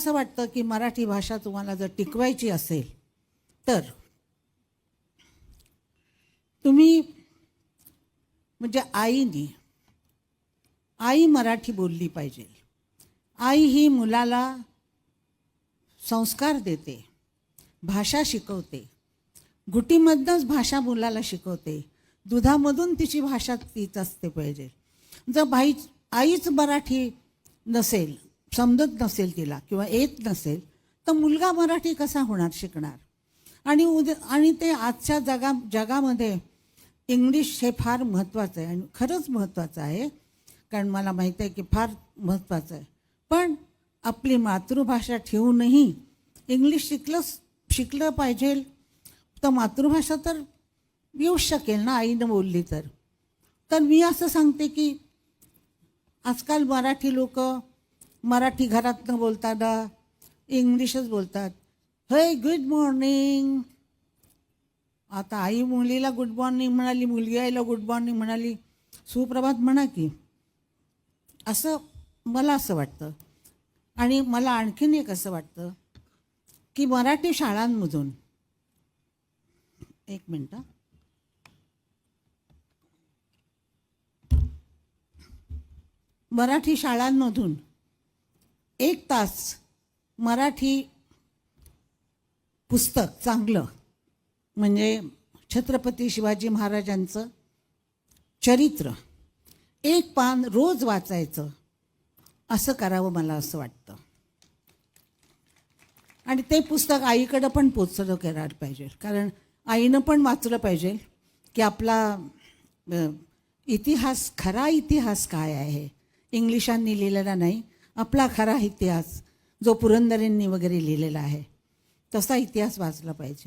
असं वाटतं की मराठी भाषा तुम्हाला जर टिकवायची असेल तर तुम्ही म्हणजे आई मराठी बोलली पाहिजे. आई ही मुलाला संस्कार देते, भाषा शिकवते, गुटीमधनंच भाषा मुलाला शिकवते, दुधामधून तिची भाषा तीच असते पाहिजे. जर आईच मराठी नसेल, समजत नसेल तिला किंवा येत नसेल तर मुलगा मराठी कसा होणार, शिकणार? आणि ते आजच्या जगामध्ये इंग्लिश हे फार महत्त्वाचं आहे आणि खरंच महत्त्वाचं आहे, कारण मला माहीत आहे की फार महत्त्वाचं आहे. पण आपली मातृभाषा ठेवूनही इंग्लिश शिकलं पाहिजे. तर मातृभाषा तर येऊच शकेल ना आईनं बोलली तर मी असं सांगते की आजकाल मराठी लोक मराठी घरात न बोलताना इंग्लिशच बोलतात. हे गुड मॉर्निंग. आता आई मुलीला गुड मॉर्निंग म्हणाली, मुलगी आईला गुड मॉर्निंग म्हणाली, सुप्रभात म्हणा की, असं मला असं वाटतं. आणि मला आणखीन एक असं वाटतं की मराठी शाळांमधून एक मिनटं, मराठी शाळांमधून 1 तास मराठी पुस्तक चांगलं म्हणजे छत्रपती शिवाजी महाराजांचं चरित्र 1 पान रोज वाचायचं, असं करावं मला असं वाटतं. आणि ते पुस्तक आईकडं पण पोचलं करायला पाहिजे, कारण आईनं पण वाचलं पाहिजे की आपला इतिहास, खरा इतिहास काय आहे, इंग्लिशांनी लिहिलेला नाही, आपला खरा इतिहास जो पुरंदरेंनी वगैरे लिहिलेला आहे तसा इतिहास वाचला पाहिजे.